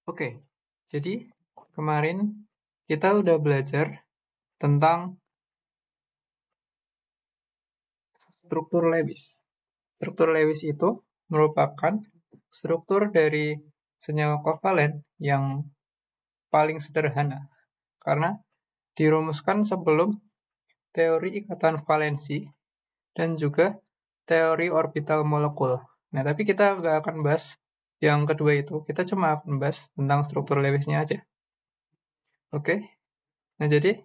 Oke, jadi kemarin kita udah belajar tentang struktur Lewis. Struktur Lewis itu merupakan struktur dari senyawa kovalen yang paling sederhana karena dirumuskan sebelum teori ikatan valensi dan juga teori orbital molekul. Nah, tapi kita nggak akan bahas yang kedua itu. Kita cuma akan bahas tentang struktur Lewisnya aja. Oke? Nah, jadi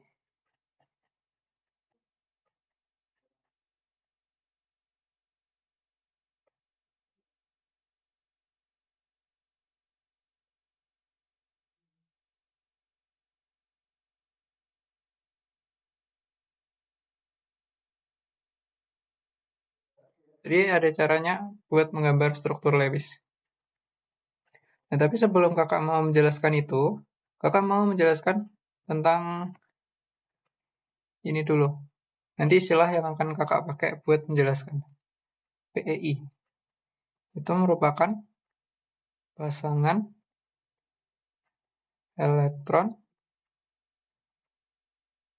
ada caranya buat menggambar struktur Lewis. Nah, tapi sebelum kakak mau menjelaskan itu, kakak mau menjelaskan tentang ini dulu. Nanti istilah yang akan kakak pakai buat menjelaskan. PEI. Itu merupakan pasangan elektron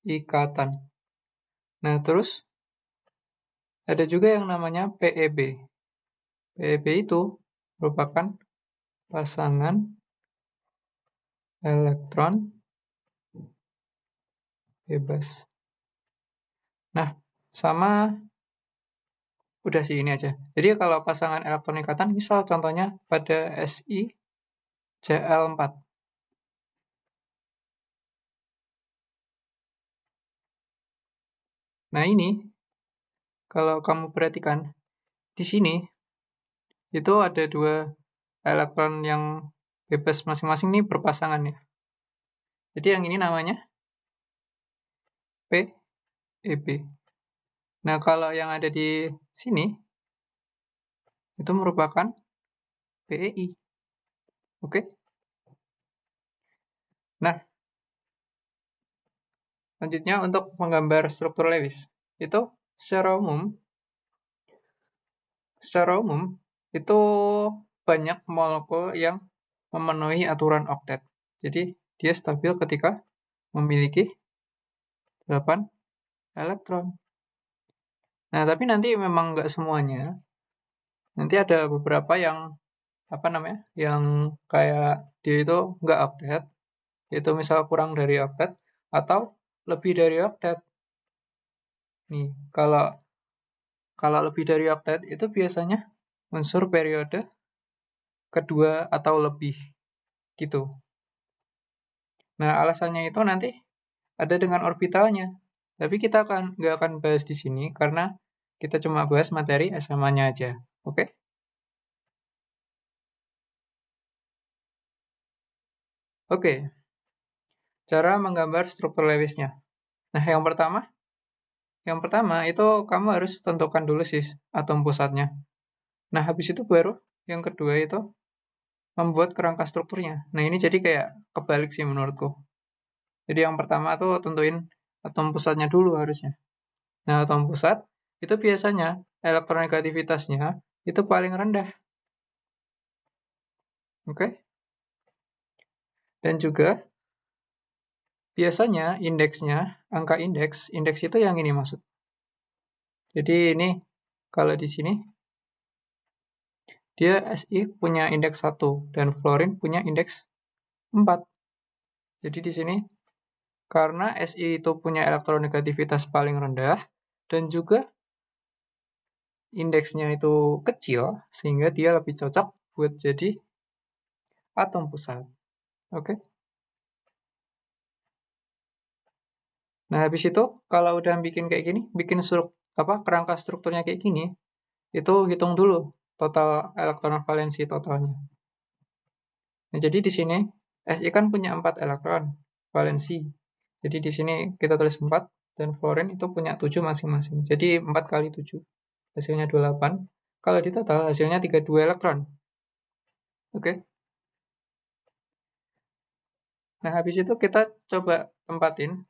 ikatan. Nah, terus ada juga yang namanya PEB. PEB itu merupakan pasangan elektron bebas. Nah, sama udah sih ini aja. Jadi kalau pasangan elektron ikatan, misal contohnya pada Si Cl4. Nah, ini kalau kamu perhatikan di sini itu ada dua elektron yang bebas masing-masing nih berpasangan ya. Jadi yang ini namanya PEB. Nah, kalau yang ada di sini itu merupakan PEI. Oke? Nah, selanjutnya untuk menggambar struktur Lewis. Itu secara umum itu banyak molekul yang memenuhi aturan oktet. Jadi dia stabil ketika memiliki 8 elektron. Nah, tapi nanti memang nggak semuanya. Nanti ada beberapa yang yang kayak dia itu nggak oktet, itu misal kurang dari oktet atau lebih dari oktet. Nih, kalau kalau lebih dari oktet itu biasanya unsur periode kedua atau lebih gitu. Nah, alasannya itu nanti ada dengan orbitalnya. Tapi kita nggak akan bahas di sini karena kita cuma bahas materi SMA-nya aja. Oke? Oke, cara menggambar struktur Lewisnya. Nah, yang pertama itu kamu harus tentukan dulu sih atom pusatnya. Nah, habis itu baru yang kedua itu membuat kerangka strukturnya. Nah, ini jadi kayak kebalik sih menurutku. Jadi yang pertama tuh tentuin atom pusatnya dulu harusnya. Nah, atom pusat itu biasanya elektronegativitasnya itu paling rendah. Oke? Dan juga biasanya indeksnya, angka indeks itu yang ini maksud. Jadi ini kalau di sini dia Si punya indeks 1 dan fluorin punya indeks 4. Jadi di sini karena Si itu punya elektronegativitas paling rendah dan juga indeksnya itu kecil sehingga dia lebih cocok buat jadi atom pusat. Oke. Nah, habis itu kalau udah bikin kayak gini, bikin kerangka strukturnya kayak gini, itu hitung dulu total elektron valensi totalnya. Nah, jadi di sini Si kan punya 4 elektron valensi. Jadi di sini kita tulis 4 dan fluorin itu punya 7 masing-masing. Jadi 4 kali 7 hasilnya 28. Kalau di total hasilnya 32 elektron. Oke. Nah, habis itu kita coba tempatin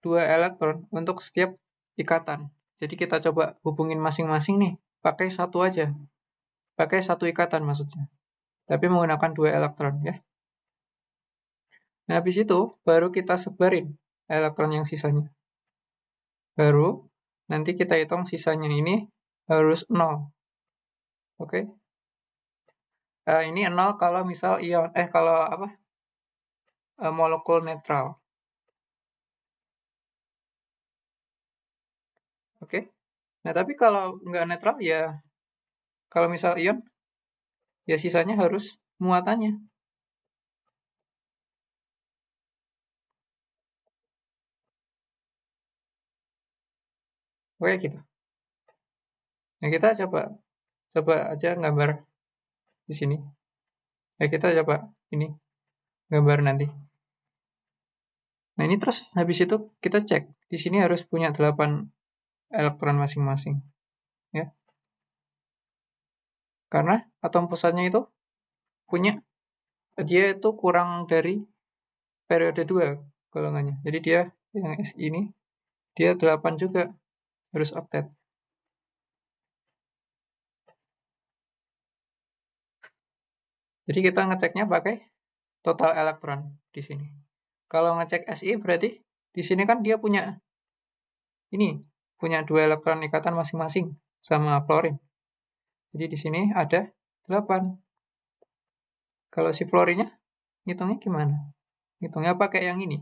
2 elektron untuk setiap ikatan. Jadi kita coba hubungin masing-masing nih, pakai satu aja. Pakai satu ikatan maksudnya. tapi menggunakan 2 elektron ya. Nah, habis itu baru kita sebarin elektron yang sisanya. Baru nanti kita hitung sisanya ini harus 0. Oke. Ini 0 kalau misal ion kalau apa? Molekul netral. Oke. Nah, tapi kalau nggak netral ya kalau misal ion ya sisanya harus muatannya. Oke gitu. Nah, kita coba aja gambar di sini. Ya kita coba ini gambar nanti. Nah, ini terus habis itu kita cek. Di sini harus punya 8 elektron masing-masing. Ya. Karena atom pusatnya itu dia itu kurang dari periode 2 golongannya. Jadi dia yang S ini dia 8 juga harus oktet. Jadi kita ngeceknya pakai total elektron di sini. Kalau ngecek Si berarti di sini kan dia punya 2 elektron ikatan masing-masing sama fluorine. Jadi di sini ada 8. Kalau si fluorinnya ngitungnya gimana? Ngitungnya pakai yang ini.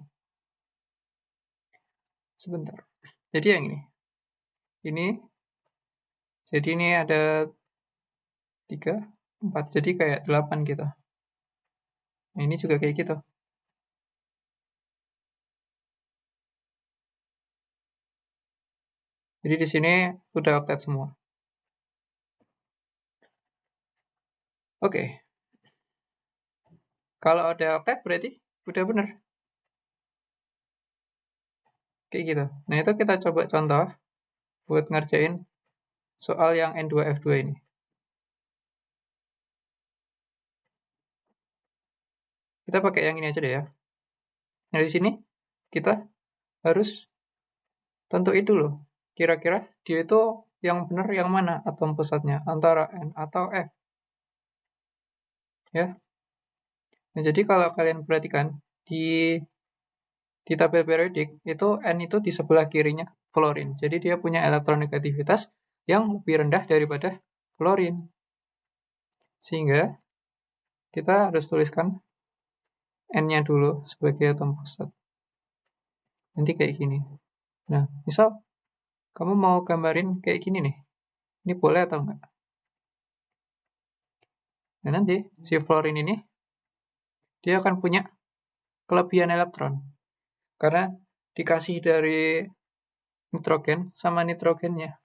Sebentar. Jadi yang ini. Jadi ini ada 3, 4. Jadi kayak 8 gitu. Nah, ini juga kayak gitu. Jadi di sini udah oktet semua. Oke. Kalau ada oktet berarti udah bener. Kayak gitu. Nah, itu kita coba contoh buat ngerjain soal yang N2F2 ini. Kita pakai yang ini aja deh ya. Nah, di sini kita harus tentuin dulu. Kira-kira dia itu yang benar yang mana atom pusatnya, antara N atau F. Ya. Nah, jadi kalau kalian perhatikan di tabel periodik itu N itu di sebelah kirinya fluorine. Jadi dia punya elektronegativitas yang lebih rendah daripada fluorine. Sehingga kita harus tuliskan N-nya dulu sebagai atom pusat. Nanti kayak gini. Nah, misal kamu mau gambarin kayak gini nih. Ini boleh atau enggak? Nah, nanti si fluorine ini dia akan punya kelebihan elektron. Karena dikasih dari nitrogen sama nitrogennya.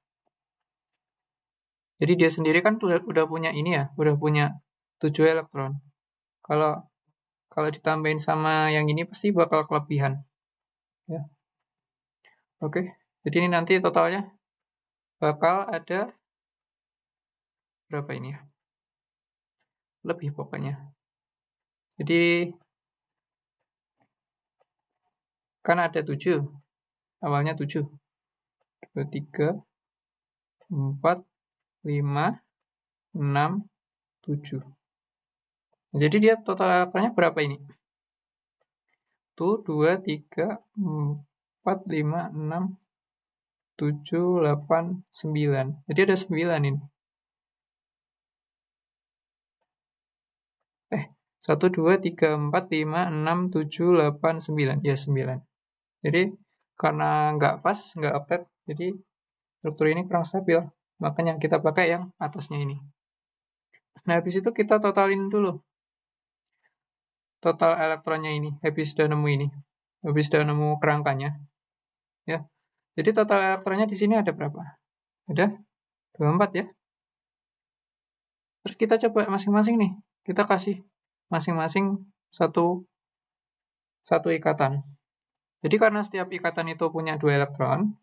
Jadi dia sendiri kan udah punya ini ya, udah punya 7 elektron. Kalau kalau ditambahin sama yang ini pasti bakal kelebihan. Ya. Oke. Jadi ini nanti totalnya bakal ada berapa ini ya? Lebih pokoknya. Jadi kan ada 7. Awalnya 7. 2, 3, 4, 5, 6, 7. Jadi dia total elektronnya berapa ini? 1, 2, 3, 4, 5, 6, 7, 8, 9. Jadi ada 9 ini. 1, 2, 3, 4, 5, 6, 7, 8, 9. Ya, 9. Jadi, karena nggak pas, nggak oktet, jadi struktur ini kurang stabil. Makanya kita pakai yang atasnya ini. Nah, habis itu kita totalin dulu. Total elektronnya ini, habis sudah nemu ini. Habis sudah nemu kerangkanya. Ya. Jadi total elektronnya di sini ada berapa? Ada 24 ya. Terus kita coba masing-masing nih. Kita kasih masing-masing satu ikatan. Jadi karena setiap ikatan itu punya 2 elektron,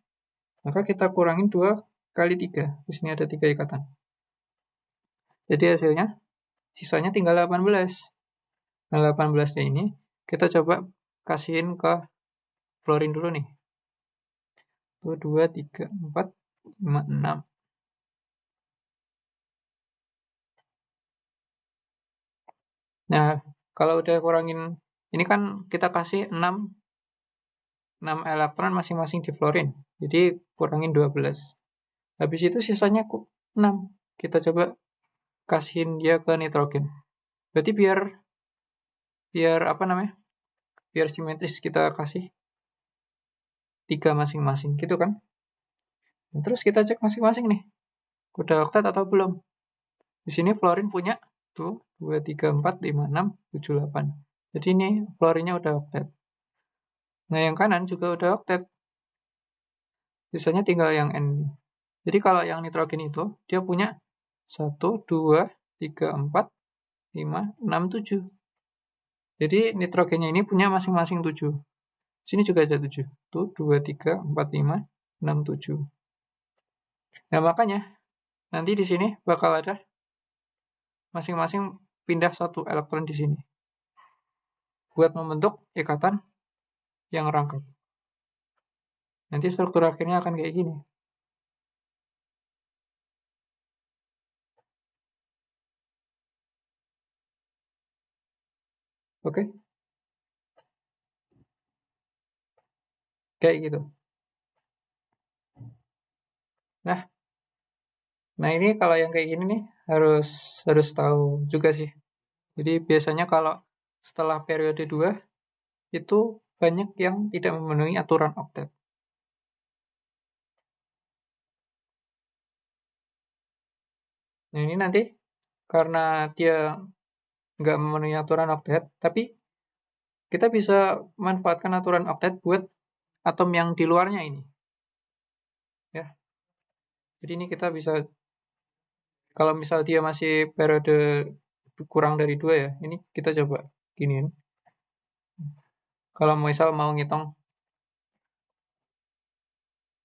maka kita kurangin 2 kali 3. Di sini ada 3 ikatan. Jadi hasilnya, sisanya tinggal 18. Nah, 18-nya ini kita coba kasihin ke fluorine dulu nih. 1, 2, 3, 4, 5, 6. Nah, kalau udah kurangin, ini kan kita kasih 6 elektron masing-masing di fluorin. Jadi kurangin 12. Habis itu sisanya 6. Kita coba kasihin dia ke nitrogen. Berarti biar apa namanya? Biar simetris kita kasih 3 masing-masing gitu kan. Nah, terus kita cek masing-masing nih. Udah oktet atau belum? Di sini fluorin punya tuh 2, 3, 4, 5, 6, 7, 8. Jadi ini fluorinnya udah oktet. Nah, yang kanan juga udah oktet. Sisanya tinggal yang N. Jadi kalau yang nitrogen itu dia punya 1, 2, 3, 4, 5, 6, 7. Jadi nitrogennya ini punya masing-masing 7. Sini juga ada 7. Tuh 2, 3, 4, 5, 6, 7. Nah, makanya nanti di sini bakal ada masing-masing pindah 1 elektron di sini buat membentuk ikatan yang rangkap. Nanti struktur akhirnya akan kayak gini. Oke? Kayak gitu. Nah, ini kalau yang kayak gini nih harus tahu juga sih. Jadi biasanya kalau setelah periode 2 itu banyak yang tidak memenuhi aturan oktet. Nah, ini nanti karena dia nggak memenuhi aturan oktet, tapi kita bisa manfaatkan aturan oktet buat atom yang di luarnya ini. Ya. Jadi ini kita bisa, kalau misal dia masih periode kurang dari 2 ya, ini kita coba giniin. Kalau misal mau ngitung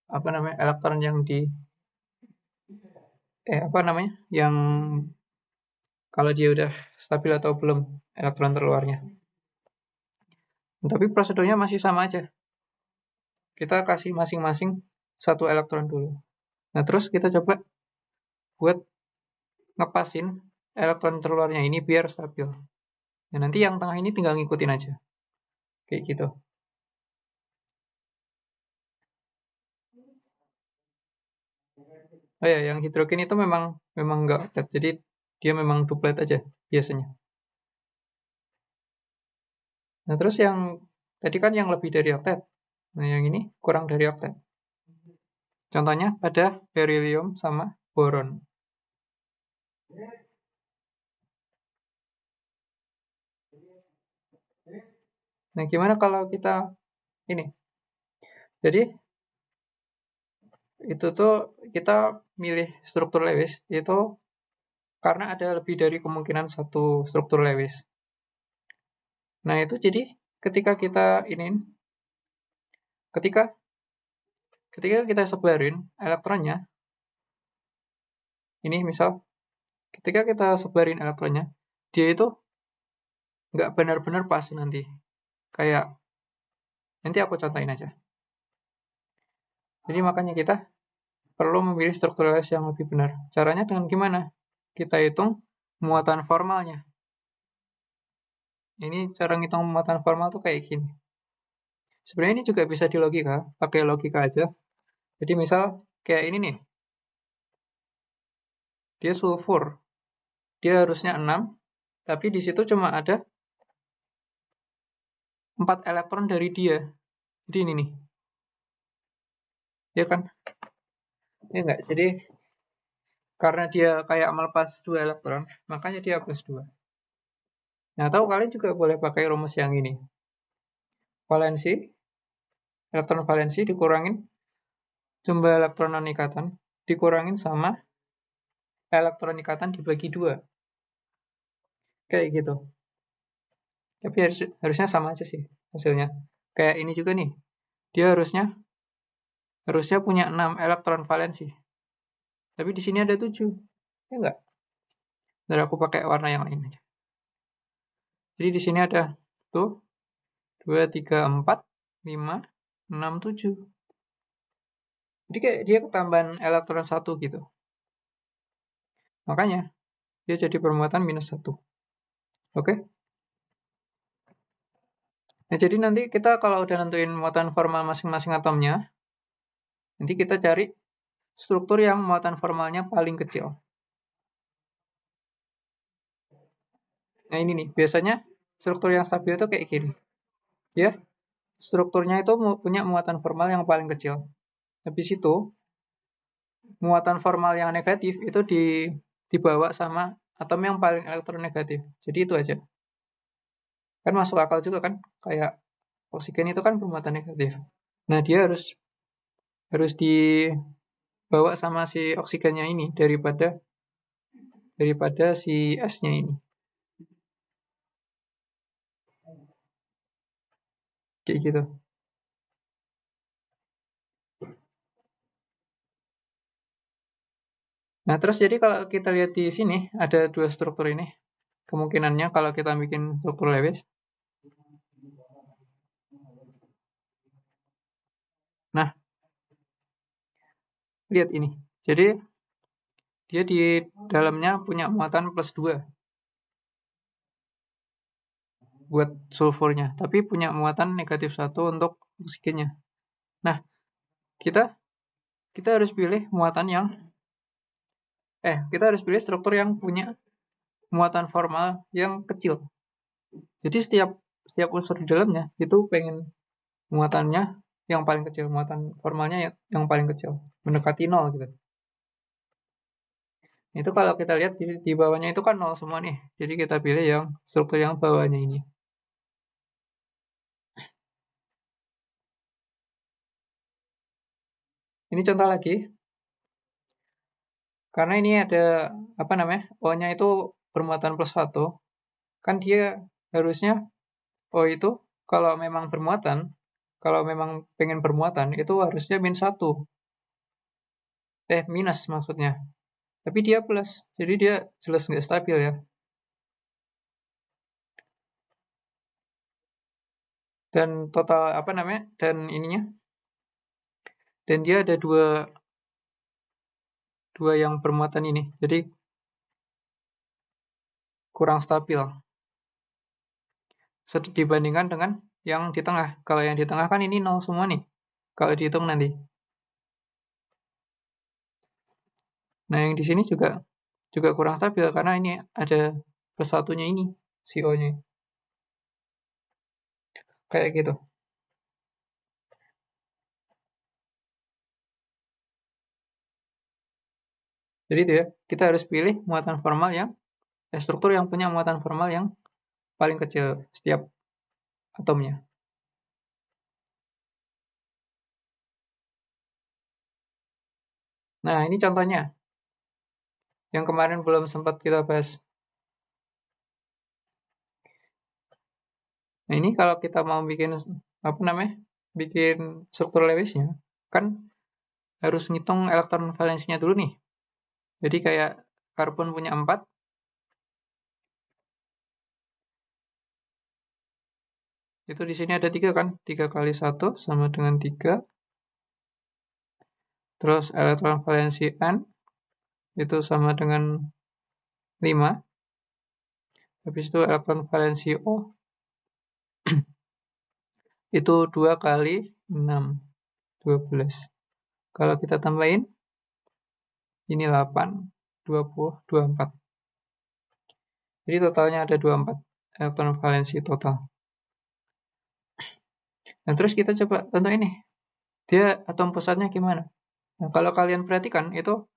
apa namanya elektron yang di apa namanya yang kalau dia udah stabil atau belum elektron terluarnya. Tapi prosedurnya masih sama aja. Kita kasih masing-masing 1 elektron dulu. Nah, terus kita coba buat ngepasin elektron terluarnya ini biar stabil. Nah, nanti yang tengah ini tinggal ngikutin aja. Kayak gitu. Oh ya, yang hidrogen itu memang nggak oktet. Jadi dia memang duplet aja biasanya. Nah, terus yang tadi kan yang lebih dari oktet. Nah, yang ini kurang dari oktet. Contohnya pada beryllium sama boron. Nah, gimana kalau kita ini? Jadi itu tuh kita milih struktur Lewis itu karena ada lebih dari kemungkinan satu struktur Lewis. Nah, itu jadi ketika kita ini ketika ketika kita sebarin elektronnya, ini misal ketika kita sebarin elektronnya, dia itu nggak benar-benar pas nanti. Kayak nanti aku contohin aja. Jadi makanya kita perlu memilih struktur Lewis yang lebih benar. Caranya dengan gimana? Kita hitung muatan formalnya. Ini cara ngitung muatan formal tuh kayak gini. Sebenarnya ini juga bisa di logika, pakai logika aja. Jadi misal kayak ini nih, dia sulfur, dia harusnya 6, tapi di situ cuma ada 4 elektron dari dia. Jadi ini nih, ya kan? Ya enggak, jadi karena dia kayak melepas 2 elektron, makanya dia plus 2. Nah, atau kalian juga boleh pakai rumus yang ini. Valensi, elektron valensi dikurangin jumlah elektron non-ikatan, dikurangin sama elektron ikatan dibagi 2. Kayak gitu. Tapi harusnya sama aja sih hasilnya. Kayak ini juga nih. Dia harusnya punya 6 elektron valensi. Tapi di sini ada 7. Ya enggak? Dan aku pakai warna yang lain aja. Jadi di sini ada tuh 2, 3, 4, 5, 6, 7. Jadi kayak dia ketambahan elektron 1 gitu. Makanya dia jadi permuatan minus 1. Oke. Nah, jadi nanti kita kalau udah nentuin muatan formal masing-masing atomnya, nanti kita cari struktur yang muatan formalnya paling kecil. Nah, ini nih, biasanya struktur yang stabil itu kayak gini. Ya, strukturnya itu punya muatan formal yang paling kecil. Habis itu, muatan formal yang negatif itu dibawa sama atom yang paling elektronegatif. Jadi itu aja. Kan masuk akal juga kan? Kayak oksigen itu kan bermuatan negatif. Nah, dia harus dibawa sama si oksigennya ini daripada si S-nya ini. Kayak gitu. Nah, terus jadi kalau kita lihat di sini ada dua struktur ini. Kemungkinannya kalau kita bikin struktur Lewis. Nah, lihat ini. Jadi dia di dalamnya punya muatan plus 2 buat sulfurnya, tapi punya muatan negatif 1 untuk oksigennya. Nah, kita harus pilih kita harus pilih struktur yang punya muatan formal yang kecil. Jadi setiap unsur di dalamnya itu pengen muatannya yang paling kecil, muatan formalnya yang paling kecil, mendekati 0 gitu. Itu kalau kita lihat di bawahnya itu kan 0 semua nih. Jadi kita pilih yang struktur yang bawahnya ini. Ini contoh lagi. Karena ini ada apa namanya? O-nya itu bermuatan plus 1. Kan dia harusnya O itu kalau memang bermuatan, kalau memang pengen bermuatan itu harusnya min 1. Minus maksudnya. Tapi dia plus. Jadi dia jelas nggak stabil ya. Dan total apa namanya? Dan ininya. Dan dia ada dua yang bermuatan ini. Jadi kurang stabil. Dibandingkan dengan yang di tengah. Kalau yang di tengah kan ini 0 semua nih. Kalau dihitung nanti. Nah, yang di sini juga kurang stabil karena ini ada plus satunya ini, si O-nya. Kayak gitu. Jadi itu ya, kita harus pilih muatan formal struktur yang punya muatan formal yang paling kecil setiap atomnya. Nah, ini contohnya. Yang kemarin belum sempat kita bahas. Nah, ini kalau kita mau bikin bikin struktur Lewisnya, kan harus ngitung elektron valensinya dulu nih. Jadi kayak karbon punya 4, itu di sini ada 3 kan, 3 kali 1 sama dengan 3. Terus elektron valensi N itu sama dengan 5. Habis itu elektron valensi O itu 2 kali 6, 12. Kalau kita tambahin, ini 8, 20, 24. Jadi totalnya ada 24 elektron valensi total. Nah, terus kita coba tentuin nih, dia atom pusatnya gimana? Nah, kalau kalian perhatikan, itu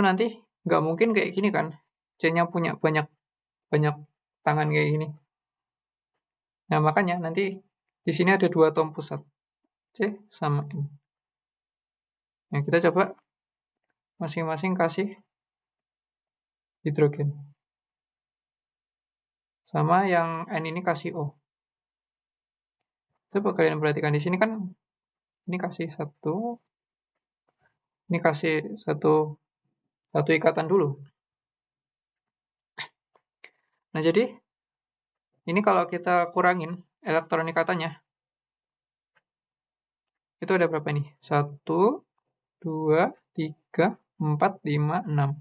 nanti nggak mungkin kayak gini kan, C-nya punya banyak tangan kayak gini. Nah, makanya nanti di sini ada 2 atom pusat, C sama N. Nah, kita coba masing-masing kasih hidrogen. Sama yang N ini kasih O. Coba kalian perhatikan di sini kan ini kasih ini kasih satu ikatan dulu. Nah, jadi ini kalau kita kurangin elektron ikatannya, itu ada berapa nih? 1, 2, 3, 4, 5, 6.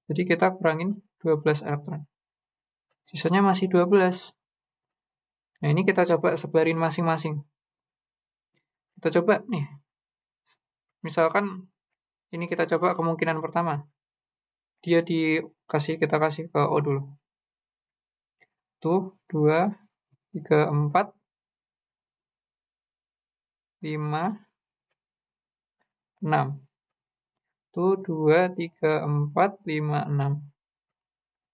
Jadi kita kurangin 12 elektron. Sisanya masih 12. Nah, ini kita coba sebarin masing-masing. Kita coba nih, misalkan ini kita coba kemungkinan pertama. Kita kasih ke O dulu. Tuh, 2, 3, 4, 5, 6. Tuh, 2, 3, 4, 5, 6.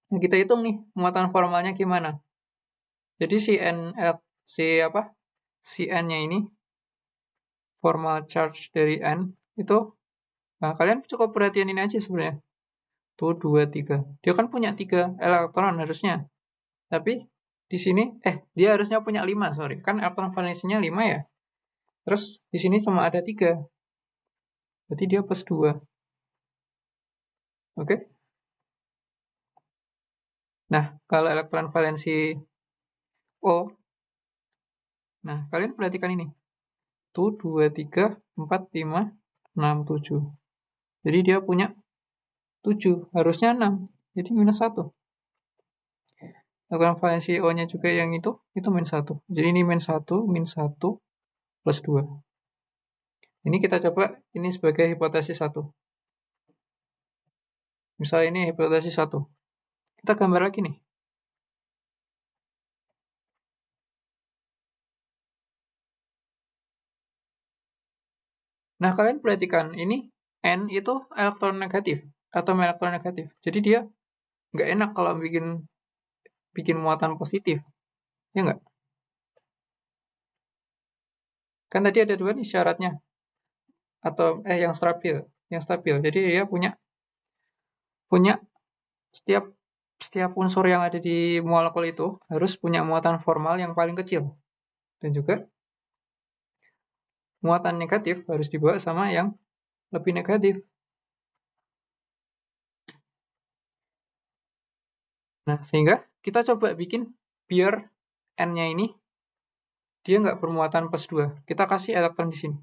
Nah, kita hitung nih, muatan formalnya gimana. Jadi si N-nya ini, formal charge dari N, itu, nah kalian cukup perhatiin ini aja sebenarnya. Tuh, 2, 3. Dia kan punya 3 elektron harusnya. Tapi, di sini, dia harusnya punya 5, sorry. Kan elektron valensinya 5 ya. Terus, di sini cuma ada 3. Berarti dia plus 2. Oke? Nah, kalau elektron valensi O, nah kalian perhatikan ini. Tuh, 2, 3, 4, 5, 6, 7. Jadi dia punya 7. Harusnya 6. Jadi minus 1. Elektron valensi O-nya juga yang itu minus 1. Jadi ini minus 1, minus 1, plus 2. Ini kita coba ini sebagai hipotesis 1. Misalnya ini hipotesis 1. Kita gambar lagi nih. Nah, kalian perhatikan, ini N itu elektron negatif, atom elektron negatif. Jadi dia nggak enak kalau bikin muatan positif. Ya nggak? Kan tadi ada 2 nih syaratnya. Atau yang stabil. Yang stabil. Jadi dia punya setiap unsur yang ada di molekul itu harus punya muatan formal yang paling kecil. Dan juga muatan negatif harus dibawa sama yang lebih negatif. Nah, sehingga kita coba bikin biar N-nya ini dia nggak bermuatan plus 2. Kita kasih elektron di sini.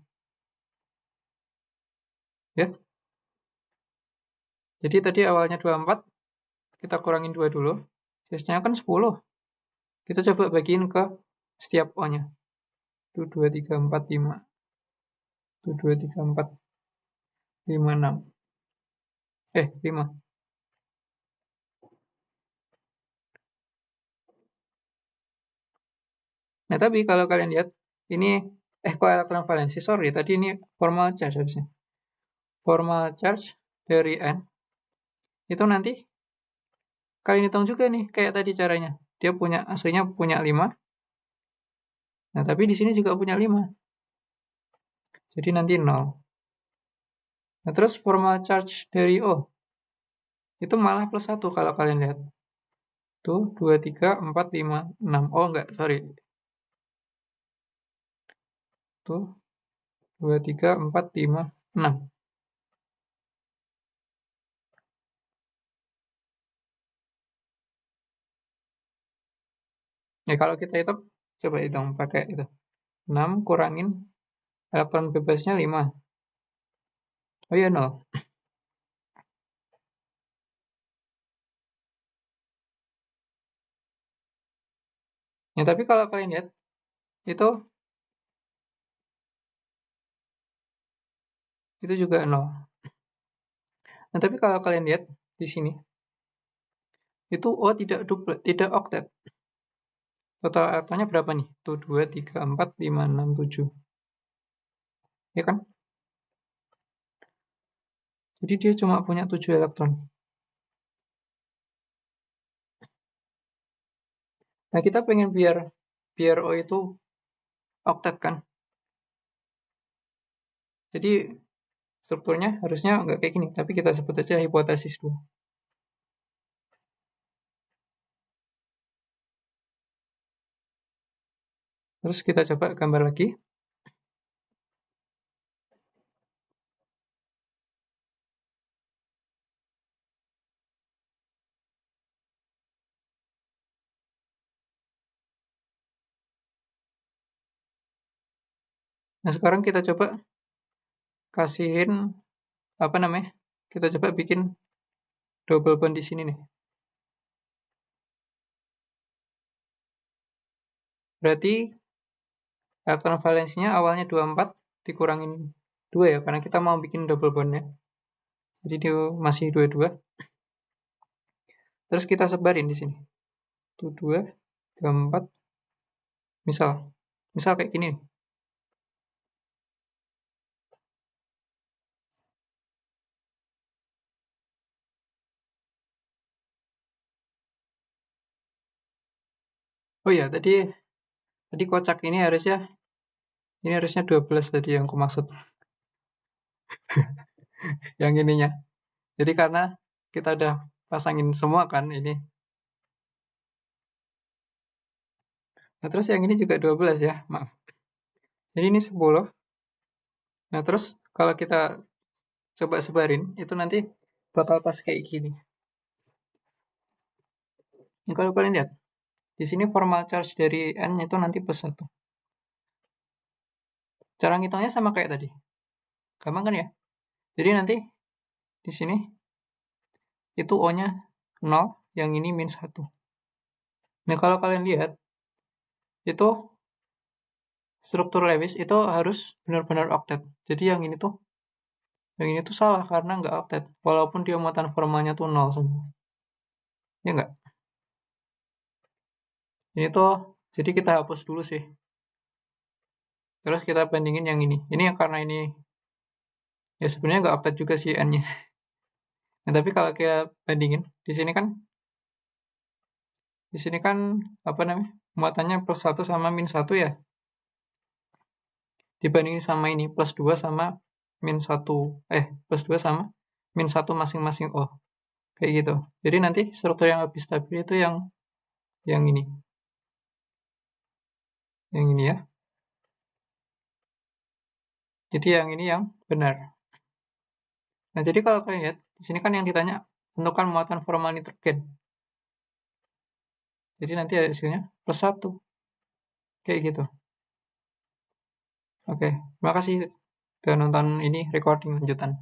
Ya. Jadi tadi awalnya 24, kita kurangin 2 dulu. Sisanya kan 10. Kita coba bagiin ke setiap O-nya. Itu 2, 3, 4, 5. Itu 2, 3, 4, 5, 6. 5. Nah, tapi kalau kalian lihat, ini, kok elektron valensi? Sorry, tadi ini formal charge harusnya. Formal charge dari N, itu nanti kalian hitung juga nih, kayak tadi caranya. Dia aslinya punya 5. Nah, tapi di sini juga punya 5. Jadi nanti 0. Nah, terus formal charge dari O, itu malah plus 1 kalau kalian lihat. Tuh, 2, 3, 4, 5, 6. Oh, enggak, sorry. Tuh, 2, 3, 4, 5, 6. Ya, kalau kita hitung, coba hitung pakai itu. 6 kurangin elektron bebasnya 5. Oh iya, 0. Ya, tapi kalau kalian lihat, itu juga 0. Nah, tapi kalau kalian lihat di sini, itu O tidak oktet. Total elektronnya berapa nih? Tuh, 2, 3, 4, 5, 6, 7. Ya kan? Jadi dia cuma punya 7 elektron. Nah, kita pengen biar O itu oktet kan? Jadi strukturnya harusnya nggak kayak gini, tapi kita sebut aja hipotesis 2. Terus kita coba gambar lagi. Nah, sekarang kita coba kasihin, kita coba bikin double bond di sini nih. Berarti elektron valensinya awalnya 24 dikurangin 2 ya, karena kita mau bikin double bondnya. Jadi dia masih 22. Terus kita sebarin di sini. 2, 24. Misal kayak gini. Oh iya, tadi kocak ini harusnya 12 tadi yang aku maksud. Yang ininya. Jadi karena kita udah pasangin semua kan ini. Nah, terus yang ini juga 12 ya, maaf. Jadi ini 10. Nah, terus kalau kita coba sebarin, itu nanti bakal pas kayak gini. Ini kalau kalian lihat, di sini formal charge dari N itu nanti plus 1. Cara ngitungnya sama kayak tadi. Gampang kan ya? Jadi nanti di sini itu O-nya 0, yang ini min 1. Nah, kalau kalian lihat, itu struktur Lewis itu harus benar-benar oktet. Jadi yang ini tuh salah karena nggak oktet. Walaupun dia muatan formalnya tuh 0 semua. Ya nggak? Ini tuh, jadi kita hapus dulu sih. Terus kita bandingin yang ini. Ini yang karena ini, ya sebenarnya nggak oktet juga sih N-nya. Nah, tapi kalau kita bandingin, di sini kan apa namanya? Muatannya plus 1 sama min 1 ya. Dibandingin sama ini, plus 2 sama min 1. Plus 2 sama min 1 masing-masing O. Kayak gitu. Jadi nanti struktur yang lebih stabil itu yang ini. Yang ini ya. Jadi yang ini yang benar. Nah, jadi kalau kalian lihat, di sini kan yang ditanya, tentukan muatan formal nitrogen. Jadi nanti hasilnya plus 1. Kayak gitu. Oke, terima kasih sudah nonton ini recording lanjutan.